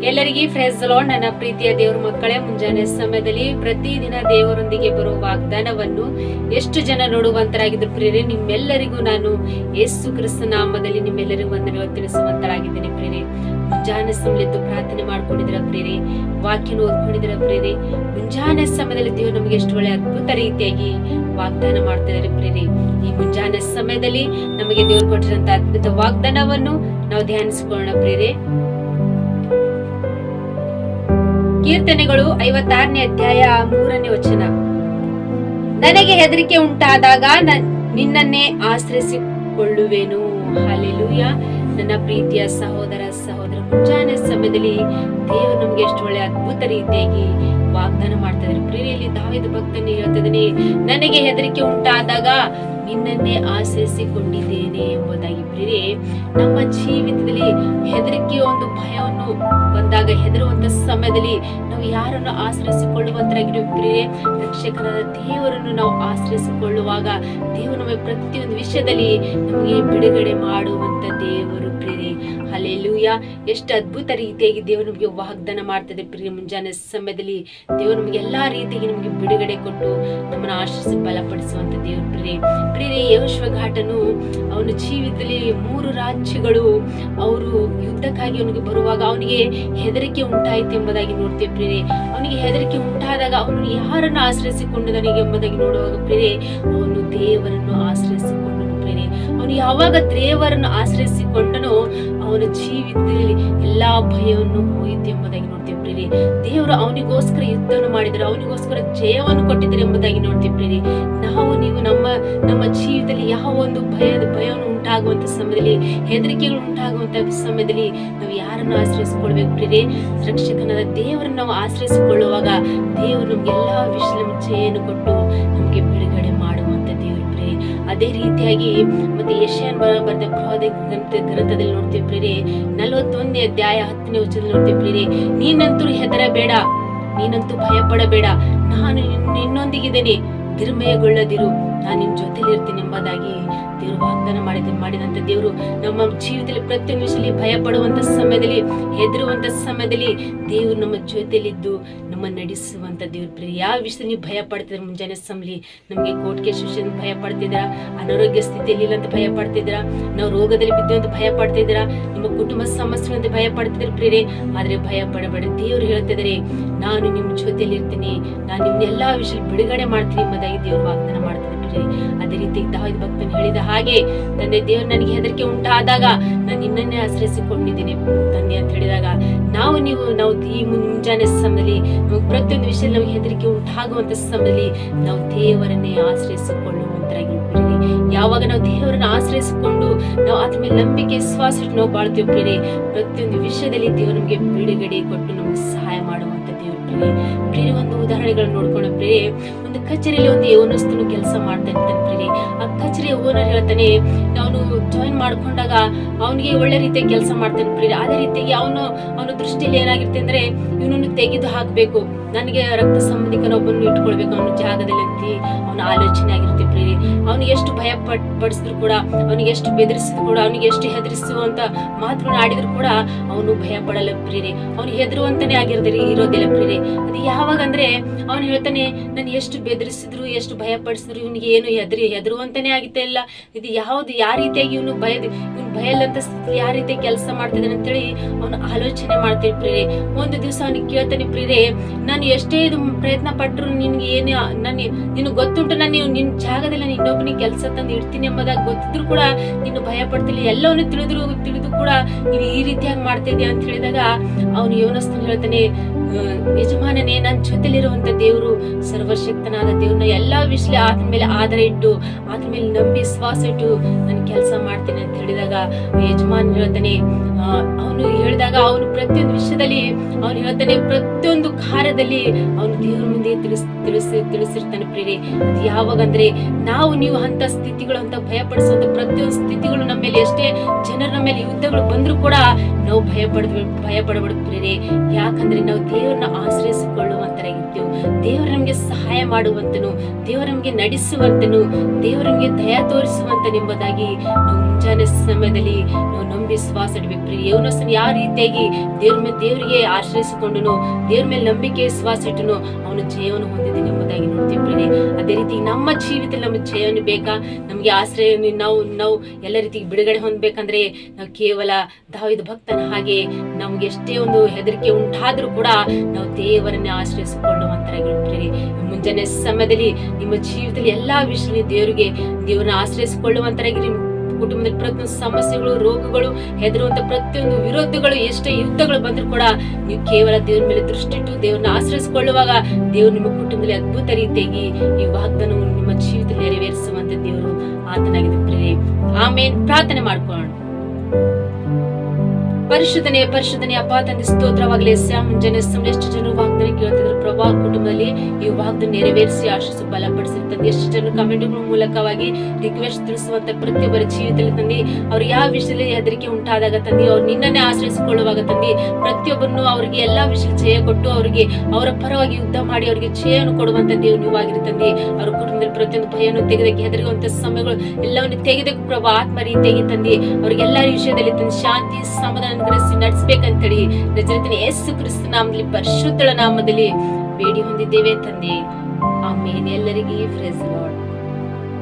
ಎಲ್ಲರಿಗೂ price the lord. ನನ್ನ ಪ್ರೀತಿಯ ದೇವರ ಮಕ್ಕಳೇ, ಮುಂಜಾನೆ ಸಮಯದಲ್ಲಿ ಪ್ರತಿದಿನ ದೇವರೊಂದಿಗೆ ಬರುವ ವಾಗ್ದಾನವನ್ನು ಎಷ್ಟು ಜನ ನೋಡುವಂತರಾಗಿದ್ರು ಪ್ರಿಯರೇ, ನಿಮ್ಮೆಲ್ಲರಿಗೂ ನಾನು ಯೇಸು ಕ್ರಿಸ್ತ ನಾಮದಲ್ಲಿ ನಿಮ್ಮೆಲ್ಲರಿಗೂ ವಂದನೆಗಳು ತಿಳಿಸುವಂತರಾಗಿದ್ದೇನೆ ಪ್ರಿಯರೇ. ಮುಂಜಾನೆ ಸಮಯದ್ದು ಪ್ರಾರ್ಥನೆ ಮಾಡ್ಕೊಂಡಿದ್ರ ಪ್ರಿಯರೇ, ವಾಕ್ಯನ ಓದ್ಕೊಂಡಿದ್ರ ಪ್ರಿಯರೇ. ಮುಂಜಾನೆ ಸಮಯದಲ್ಲಿ ದೇವರು ನಮಗೆ ಎಷ್ಟು ಒಳ್ಳೆ ಅದ್ಭುತ ರೀತಿಯಾಗಿ ವಾಗ್ದಾನ ಮಾಡ್ತಾ ಇದ್ದಾರೆ ಪ್ರಿಯರೇ. ಈ ಮುಂಜಾನೆ ಸಮಯದಲ್ಲಿ ನಮಗೆ ದೇವರು ಕೊಟ್ಟಿರಂತ ಅದ್ಭುತ ವಾಗ್ದಾನವನ್ನು ನಾವು ಧ್ಯಾನಿಸಿಕೊಳ್ಳೋಣ ಪ್ರಿಯರೇ. ಕೀರ್ತನೆಗಳು 56ನೇ ಅಧ್ಯಾಯ 3ನೇ ವಚನ. ನನಗೆ ಹೆದರಿಕೆ ಉಂಟಾದಾಗ ನಿನ್ನನ್ನೇ ಆಶ್ರಯಿಸಿಕೊಳ್ಳುವೆನು. ಹಲ್ಲೆಲೂಯಾ. ನನ್ನ ಪ್ರೀತಿಯ ಸಹೋದರ ಸಹೋದರ, ಮುಂಜಾನೆ ಸಮಯದಲ್ಲಿ ದೇವರು ನಮ್ಗೆ ಎಷ್ಟು ಒಳ್ಳೆ ಅದ್ಭುತ ರೀತಿಯಾಗಿ ವಾಗ್ದಾನ ಮಾಡ್ತಾ ಇದ್ದಾರೆ ಪ್ರಿಯರಲ್ಲಿ. ದಾವೀದ ಭಕ್ತನು ಹೇಳ್ತಿದ್ದಾನೆ, ನನಗೆ ಹೆದರಿಕೆ ಉಂಟಾದಾಗ ನಿನ್ನನ್ನೇ ಆಶ್ರಯಿಸಿಕೊಂಡಿದ್ದೇನೆ ಎಂಬುದಾಗಿ. ಪ್ರಿಯರೇ, ನಮ್ಮ ಜೀವಿತದಲ್ಲಿ ಹೆದರಿಕೆಯ ಒಂದು ಭಯವನ್ನು ಬಂದಾಗ, ಹೆದರುವಂತ ಸಮಯದಲ್ಲಿ ನಾವು ಯಾರನ್ನು ಆಶ್ರಯಿಸಿಕೊಳ್ಳುವಂತರಾಗಿರುವ ಪ್ರಿಯರೇ, ರಕ್ಷಕರಾದ ದೇವರನ್ನು ನಾವು ಆಶ್ರಯಿಸಿಕೊಳ್ಳುವಾಗ ದೇವರು ನಮಗೆ ಪ್ರತಿಯೊಂದು ವಿಷಯದಲ್ಲಿ ನಮಗೆ ಬಿಡುಗಡೆ ಮಾಡುವಂತ ದೇವರು ಪ್ರಿಯರೇ. ಹಲ್ಲೆಲೂಯಾ. ಎಷ್ಟು ಅದ್ಭುತ ರೀತಿಯಾಗಿ ದೇವರು ನಮಗೆ ವಾಗ್ದಾನ ಮಾಡ್ತದೆ ಪ್ರಿಯ. ಮುಂಜಾನೆ ಸಮಯದಲ್ಲಿ ದೇವರು ನಮಗೆ ಎಲ್ಲಾ ರೀತಿಯಾಗಿ ನಮಗೆ ಬಿಡುಗಡೆ ಕೊಟ್ಟು ನಮ್ಮನ್ನು ಆಶ್ರಯಿಸಿ ಬಲಪಡಿಸುವಂತ ದೇವರು ಪ್ರಿಯರೇ. ಪ್ರಿಯರೇ, ಯೆಹೋಷುವಗಾಟನು ಅವನ ಜೀವಿತದಲ್ಲಿ 3 ರಾಜ್ಯಗಳು ಅವರು ಯುದ್ಧಕ್ಕಾಗಿ ಅವನಿಗೆ ಬರುವಾಗ ಅವನಿಗೆ ಹೆದರಿಕೆ ಉಂಟಾಯಿತು ಎಂಬುದಾಗಿ ನೋಡ್ತೇವೆ ಪ್ರಿಯರೇ. ಅವನಿಗೆ ಹೆದರಿಕೆ ಉಂಟಾದಾಗ ಅವನು ಯಾರನ್ನು ಆಶ್ರಯಿಸಿಕೊಂಡನಿಗೆ ಎಂಬುದಾಗಿ ನೋಡುವಾಗ ಪ್ರಿಯರೇ, ಅವನು ದೇವರನ್ನು ಆಶ್ರಯಿಸಿಕೊಂಡನು ಪ್ರಿಯರೇ. ಅವನು ಯಾವಾಗ ದೇವರನ್ನು ಆಶ್ರಯಿಸಿಕೊಂಡನೋ ಅವನ ಜೀವಿತದಲ್ಲಿ ಎಲ್ಲಾ ಭಯವನ್ನು ಹೋಯಿತು ಎಂಬುದಾಗಿ ನೋಡ್ತೇವೆ ಪ್ರಿಯರೇ. ದೇವರು ಅವನಿಗೋಸ್ಕರ ಯುದ್ಧವನ್ನು ಮಾಡಿದರೆ, ಅವನಿಗೋಸ್ಕರ ಜಯವನ್ನು ಕೊಟ್ಟಿದ್ದಾರೆ ಎಂಬುದಾಗಿ ನೋಡ್ತೇವೆ ಪ್ರಿಯರೇ. ನಾವು ನೀವು ನಮ್ಮ ಜೀವಿತದಲ್ಲಿ ಯಾವ ಒಂದು ಭಯವನ್ನು ಉಂಟಾಗುವಂತ ಸಮಯದಲ್ಲಿ, ಹೆದರಿಕೆಗಳು ಉಂಟಾಗುವಂತ ಸಮಯದಲ್ಲಿ ನಾವು ಯಾರನ್ನು ಆಶ್ರಯಿಸಿಕೊಳ್ಬೇಕು ಪ್ರಿಯರೇ? ರಕ್ಷಕನಾದ ದೇವರನ್ನು ನಾವು ಆಶ್ರಯಿಸಿಕೊಳ್ಳುವಾಗ ದೇವರು ನಮ್ಗೆ ಎಲ್ಲಾ ವಿಷಯದಲ್ಲಿ ಜಯವನ್ನು ಕೊಟ್ಟು ನಮ್ಗೆ ಬಿಡುಗಡೆ ಮಾಡುವಂತ ದೇವರು ಪ್ರಿಯರೇ. ಅದೇ ರೀತಿಯಾಗಿ ಮತ್ತೆ ಯೆಶಾಯನ ಬರೆದ ಪ್ರವಾದಿ ಗ್ರಂಥದಲ್ಲಿ ನೋಡ್ತೇವೆ ಪ್ರಿಯರೇ, 41ನೇ ಅಧ್ಯಾಯ 10ನೇ ವಚನದಲ್ಲಿ ನೋಡ್ತೇವೆ ಪ್ರಿಯರೇ, ನೀನಂತೂ ಹೆದರಬೇಡ, ನೀನಂತೂ ಭಯ ಪಡಬೇಡ, ನಾನು ನಿನ್ನೊಂದಿಗಿದ್ದೇನೆ, ಧಿರ್ಮಯಗೊಳ್ಳದಿರು, ನಾನು ನಿಮ್ ಜೊತೆಲಿ ಇರ್ತೀನಿ ಎಂಬುದಾಗಿ ದೇವರು ವಾಗ್ದಾನ ಮಾಡಿದಂತ ದೇವರು ನಮ್ಮ ಜೀವಿತದಲ್ಲಿ ಪ್ರತಿಯೊಂದು ವಿಷಯದಲ್ಲಿ ಭಯ ಪಡುವಂತ ಸಮಯದಲ್ಲಿ, ಹೆದರುವಂತ ಸಮಯದಲ್ಲಿ ದೇವರು ನಮ್ಮ ಜೊತೆಲಿದ್ದು ನಮ್ಮ ನಡೆಸುವಂತ ದೇವ್ರ ಪ್ರಿಯ. ಯಾವ ವಿಷಯದಲ್ಲಿ ನೀವು ಭಯ ಪಡ್ತಿದ್ರ? ಮುಂಜಾನೆ ಸಮಯದಲ್ಲಿ ನಮಗೆ ಕೋರ್ಟ್ ಕೇಸ್ ವಿಷಯದಿಂದ ಭಯ ಪಡ್ತಿದ್ರ, ಅನಾರೋಗ್ಯ ಸ್ಥಿತಿಯಲ್ಲಿ ಇಲ್ಲ ಅಂತ ಭಯ ಪಡ್ತಿದ್ರ, ನಾವು ರೋಗದಲ್ಲಿ ಬಿದ್ದು ಅಂತ ಭಯ ಪಡ್ತಿದ್ರ, ನಿಮ್ಮ ಕುಟುಂಬ ಸಮಸ್ಯೆಗಳಂತ ಭಯ ಪಡ್ತಿದ್ರ ಪ್ರಿಯರೇ. ಆದ್ರೆ ಭಯ ಪಡಬೇಡ, ದೇವರು ಹೇಳ್ತಿದ್ದಾರೆ, ನಾನು ನಿಮ್ ಜೊತೆಲಿ ಇರ್ತೀನಿ, ನಾನು ನಿಮ್ನ ಎಲ್ಲಾ ವಿಷಯ ಬಿಡುಗಡೆ ಮಾಡ್ತೀನಿ ಎಂಬುದಾಗಿ ದೇವರು ವಾಗ್ದಾನ ಮಾಡ್ತಿದ್ದಾರೆ ಪ್ರಿಯರೇ. ಅದೇ ರೀತಿ ದಾವೀದ ಭಕ್ತನು ಹೇಳಿದ ಹಾಗೆ, ತಂದೆ ದೇವರು ನನಗೆ ಹೆದರಿಕೆ ಉಂಟಾದಾಗ ನಾನು ನಿನ್ನನ್ನೇ ಆಶ್ರಯಿಸಿಕೊಂಡಿದ್ದೀನಿ ತಂದೆ ಅಂತ ಹೇಳಿದಾಗ, ನಾವು ಈ ಮುಂಜಾನೆ ಸಮಯದಲ್ಲಿ ಪ್ರತಿಯೊಂದು ವಿಷಯದಲ್ಲಿ ನಮಗೆ ಹೆದರಿಕೆ ಉಂಟಾಗುವಂತ ಸಮಯದಲ್ಲಿ ನಾವು ದೇವರನ್ನೇ ಆಶ್ರಯಿಸಿಕೊಳ್ಳುವಂತರಾಗಿರ್ತೀವಿ. ಯಾವಾಗ ನಾವು ದೇವರನ್ನ ಆಶ್ರಯಿಸಿಕೊಂಡು ನಾವು ಅದ್ರ ಮೇಲೆ ನಂಬಿಕೆ ವಿಶ್ವಾಸ ಇಟ್ಟು ನಾವು ಬಾಳ್ತೀವಿ ಪ್ರಿಯರೇ, ಪ್ರತಿಯೊಂದು ವಿಷಯದಲ್ಲಿ ದೇವರು ನಮಗೆ ಬಿಡುಗಡೆ ಕೊಟ್ಟು ನಮ್ಗೆ ಸಹಾಯ ಮಾಡುವಂತ ದೇವರು ಪ್ರಿಯರೇ. ಪ್ರಿಯರೇ, ಒಂದು ಉದಾಹರಣೆಗಳನ್ನು ನೋಡ್ಕೊಂಡು ಪ್ರಿಯರೇ, ಒಂದು ಕಚೇರಿಯಲ್ಲಿ ಒಂದು ಯೌವನಸ್ಥನು ಕೆಲಸ ಮಾಡ್ತಾ ಇರ್ತಾನೆ ಪ್ರಿಯರೇ. ಆ ಕಚೇರಿಯ ಓನರ್ ಹೇಳ್ತಾನೆ, ಅವನು ಜಾಯಿನ್ ಮಾಡ್ಕೊಂಡಾಗ ಅವನಿಗೆ ಒಳ್ಳೆ ರೀತಿಯಾಗಿ ಕೆಲಸ ಮಾಡ್ತಾನೆ ಪ್ರಿಯರೇ. ಅದೇ ರೀತಿಯಾಗಿ ಅವನ ದೃಷ್ಟಿಯಲ್ಲಿ ಏನಾಗಿರುತ್ತೆ ಅಂದ್ರೆ, ಇವನನ್ನು ತೆಗೆದು ಹಾಕ್ಬೇಕು, ನನಗೆ ರಕ್ತ ಸಂಬಂಧಿಕನೊಬ್ಬನ್ನು ಇಟ್ಕೊಳ್ಬೇಕು ಅವನ ಜಾಗದಲ್ಲಿ ಅಂತ ಅವನ ಆಲೋಚನೆ ಆಗಿರುತ್ತೆ ಪ್ರಿಯರೇ. ಅವನಿಗೆ ಎಷ್ಟು ಭಯ ಪಡಿಸಿದ್ರು ಕೂಡ, ಅವನಿಗೆ ಎಷ್ಟು ಬೆದರಿಸಿದ್ರು ಕೂಡ, ಅವನಿಗೆ ಎಷ್ಟು ಹೆದರಿಸುವಂತ ಮಾತುಗಳನ್ನ ಆಡಿದ್ರು ಕೂಡ ಅವನು ಭಯ ಪಡಲ್ಲ ಪ್ರಿಯರೇ. ಅವನಿಗೆ ಹೆದರುವಂತಾನೆ ಇರೋದಿಲ್ಲ ಪ್ರಿಯರೇ. ಅದು ಯಾವಾಗಂದ್ರೆ ಅವನು ಹೇಳ್ತಾನೆ, ನಾನು ಎಷ್ಟು ಬೆದರಿಸಿದ್ರು ಎಷ್ಟು ಭಯ ಪಡಿಸಿದ್ರು ಇವನಿಗೆ ಏನು ಹೆದರುವಂತಾನೆ ಆಗಿತ್ತ ಇಲ್ಲ. ಇದು ಯಾವ ರೀತಿಯಾಗಿ ಇವನು ಭಯಲ್ಲಂತ ಸ್ಥಿತಿ ಯಾವ ರೀತಿಯಾಗಿ ಕೆಲಸ ಮಾಡ್ತಿದ್ದಾನೆ ಅಂತೇಳಿ ಅವನು ಆಲೋಚನೆ ಮಾಡ್ತೇವೆ ಪ್ರಿಯರೇ. ಒಂದು ದಿವಸ ಅವನಿಗೆ ಕೇಳ್ತಾನೆ ಪ್ರಿಯರೇ, ನಾನು ಎಷ್ಟೇ ಇದು ಪ್ರಯತ್ನ ಪಟ್ಟರು ನಿನ್ಗೆ ನಿನಗೆ ಗೊತ್ತುಂಟು, ನಾನು ನಿನ್ ಜಾಗದಲ್ಲಿ ಇನ್ನೊಬ್ಬನಿಗೆ ಕೆಲಸ ತಂದು ಇಡ್ತೀನಿ ಎಂಬುದಾಗಿ ಗೊತ್ತಿದ್ರು ಕೂಡ ನೀನು ಭಯ ಪಡ್ತಿಲ್ಲ, ಎಲ್ಲವನ್ನು ತಿಳಿದು ಕೂಡ ನೀವು ಈ ರೀತಿಯಾಗಿ ಮಾಡ್ತಾ ಇದೀಯ ಅಂತ ಹೇಳಿದಾಗ ಅವನು ಯೌವನಸ್ಥನು ಹೇಳ್ತಾನೆ, ಯಜಮಾನನೇ, ನನ್ನ ಜೊತೆಲಿರುವಂತ ದೇವರು ಸರ್ವಶಕ್ತನಾದ ದೇವ್ರನ್ನ ಎಲ್ಲಾ ವಿಷಯ ಆತನ ಮೇಲೆ ಆಧಾರ ಇಟ್ಟು ಆತನ ಮೇಲೆ ನಂಬಿ ವಿಶ್ವಾಸ ಇಟ್ಟು ನಾನು ಕೆಲಸ ಮಾಡ್ತೇನೆ ಅಂತ ಹೇಳಿದಾಗ ಯಜಮಾನ್ ಹೇಳ್ತಾನೆ, ಅವನು ಪ್ರತಿಯೊಂದು ವಿಷಯದಲ್ಲಿ ಅವನು ಹೇಳ್ತಾನೆ, ಪ್ರತಿಯೊಂದು ಕಾರ್ಯದಲ್ಲಿ ಅವನು ದೇವರ ಮುಂದೆ ತಿಳಿಸಿರ್ತಾನೆ ಪ್ರಿಯರೇ. ಅದು ಯಾವಾಗಂದ್ರೆ ನೀವು ಅಂತ ಸ್ಥಿತಿಗಳು, ಅಂತ ಭಯಪಡಿಸುವಂತ ಪ್ರತಿಯೊಂದು ಸ್ಥಿತಿಗಳು ನಮ್ಮ ಮೇಲೆ, ಎಷ್ಟೇ ಜನರ ನಮ್ಮ ಮೇಲೆ ಯುದ್ಧಗಳು ಬಂದ್ರು ಕೂಡ ನಾವು ಭಯ ಪಡಬಾರ್ದು ಪ್ರಿಯರೇ. ಯಾಕಂದ್ರೆ ನಾವು ದೇವರನ್ನ ಆಶ್ರಯಿಸಿಕೊಳ್ಳುವಂತರಾಗಿರ್ತೇವೆ. ದೇವರು ನಮ್ಗೆ ಸಹಾಯ ಮಾಡುವಂತನು, ದೇವರು ನಮ್ಗೆ ನಡೆಸುವಂತನು, ದೇವರು ನಮ್ಗೆ ದಯ ತೋರಿಸುವಂತನೆಂಬುದಾಗಿ ನಾವು ಮುಂಜಾನೆ ಸಮಯದಲ್ಲಿ ನಾವು ನಂಬಿ ವಿಶ್ವಾಸ ಇಡಬೇಕು ಪ್ರಿಯ ಯೋನಸನ್ ಯಾವ ರೀತಿಯಾಗಿ ದೇವರಿಗೆ ಆಶ್ರಯಿಸಿಕೊಂಡನು, ದೇವ್ರ ಮೇಲೆ ನಂಬಿಕೆ ವಿಶ್ವಾಸ ಇಟ್ಟನು, ಅವನು ಜಯವನ್ನು ಹೊಂದಿದ್ದಾನೆ ಎಂಬುದಾಗಿ ನೋಡ್ತೀವಿ ಪ್ರಿಯರೇ. ಅದೇ ರೀತಿ ನಮ್ಮ ಜೀವಿತದಲ್ಲಿ ನಮಗೆ ಜಯವನ್ನು ಬೇಕಾ, ನಮಗೆ ಆಶ್ರಯ ನಾವು ಎಲ್ಲ ರೀತಿಗೆ ಬಿಡುಗಡೆ ಹೊಂದಬೇಕಂದ್ರೆ ನಾವು ಕೇವಲ ದಾವೀದ ಭಕ್ತನ ಹಾಗೆ ನಮ್ಗೆ ಎಷ್ಟೇ ಒಂದು ಹೆದರಿಕೆ ಉಂಟಾದ್ರೂ ಕೂಡ ನಾವು ದೇವರನ್ನೇ ಆಶ್ರಯಿಸಿಕೊಳ್ಳುವಂತರಾಗಿರುತ್ತೇವೆ. ಮುಂಜಾನೆ ಸಮಯದಲ್ಲಿ ನಿಮ್ಮ ಜೀವಿತದಲ್ಲಿ ಎಲ್ಲಾ ವಿಷಯದಲ್ಲಿ ದೇವರನ್ನ ಆಶ್ರಯಿಸಿಕೊಳ್ಳುವಂತರಾಗಿರಿ. ಕುಟುಂಬದಲ್ಲಿ ಪ್ರತಿಯೊಂದು ಸಮಸ್ಯೆಗಳು, ರೋಗಗಳು, ಹೆದರುವಂತ ಪ್ರತಿಯೊಂದು ವಿರೋಧಗಳು, ಎಷ್ಟೇ ಯುದ್ಧಗಳು ಬಂದ್ರು ಕೂಡ ನೀವು ಕೇವಲ ದೇವ್ರ ಮೇಲೆ ದೃಷ್ಟಿಟ್ಟು ದೇವ್ರನ್ನ ಆಶ್ರಯಿಸಿಕೊಳ್ಳುವಾಗ ದೇವ್ರು ನಿಮ್ಮ ಕುಟುಂಬದಲ್ಲಿ ಅದ್ಭುತ ರೀತಿಯಾಗಿ ಈ ವಾಗ್ದಾನವನ್ನು ನಿಮ್ಮ ಜೀವಿತದಲ್ಲಿ ನೆರವೇರಿಸುವಂತ ದೇವರು ಆತನಾಗಿದೆ ಪ್ರಿಯರೇ. ಆಮೇನ್. ಪ್ರಾರ್ಥನೆ ಮಾಡ್ಕೊಳ್ಳೋಣ. ಪರಿಶುದ್ಧನೇ ಅಪ್ಪ ತಂದೆ ಸ್ತೋತ್ರವಾಗಲಿ. ಮುಂಜಾನೆ ಸಮಯ ಎಷ್ಟು ಜನರು ವಾಗ್ದಾನ ಕೇಳ್ತಿದ್ರು ಪ್ರಭಾ, ಕುಟುಂಬದಲ್ಲಿ ಈ ವಾಗ್ದಾನ ನೆರವೇರಿಸಿ ಆಶಿಸು ಬಲಪಡಿಸಿರ್ತದೆ. ಎಷ್ಟು ಜನರು ಕಮೆಂಟ್ಗಳ ಮೂಲಕವಾಗಿ ರಿಕ್ವೆಸ್ಟ್ ತಿಳಿಸುವಂತ ಪ್ರತಿಯೊಬ್ಬರ ಜೀವಿತದಲ್ಲಿ ತಂದೆ ಅವ್ರು ಯಾವ ವಿಷಯದಲ್ಲಿ ಹೆದರಿಕೆ ಉಂಟಾದಾಗ ತಂದೆ ಅವ್ರು ನಿನ್ನನ್ನೇ ಆಶ್ರಯಿಸಿಕೊಳ್ಳುವಾಗ ತಂದೆ ಪ್ರತಿಯೊಬ್ಬರನ್ನು ಅವರಿಗೆ ಎಲ್ಲಾ ವಿಷಯ ಜಯ ಕೊಟ್ಟು ಅವರಿಗೆ ಅವರ ಪರವಾಗಿ ಯುದ್ಧ ಮಾಡಿ ಅವರಿಗೆ ಜಯವನ್ನು ಕೊಡುವಂತ ದೇವ್ ನೀವಾಗಿರಿ ತಂದೆ. ಅವ್ರ ಕುಟುಂಬದಲ್ಲಿ ಪ್ರತಿಯೊಂದು ಭಯವನ್ನು ತೆಗೆದಕ್ಕೆ ಹೆದರುವಂತ ಸಮಯಗಳು ಎಲ್ಲವನ್ನು ತೆಗೆದಕ್ಕೆ ಪ್ರಭಾ ಆತ್ಮ ರೀತಿಯಾಗಿ ತಂದೆ ಅವ್ರಿಗೆ ಎಲ್ಲಾ ವಿಷಯದಲ್ಲಿ ತಂದೆ ಶಾಂತಿ ಸಮಾಧಾನ ನಡೆಸಬೇಕಂತೇಳಿ ನಜರೇತಿನ ಯೇಸು ಕ್ರಿಸ್ತ ನಾಮದಲ್ಲಿ ಪರಿಶುದ್ಧಳ ನಾಮದಲ್ಲಿ ಬೇಡಿ ಹೊಂದಿದ್ದೇವೆ ತಂದೆ. ಆಮೇಲೆ ಎಲ್ಲರಿಗೆ ಪ್ರೈಸ್ ಲಾರ್ಡ್.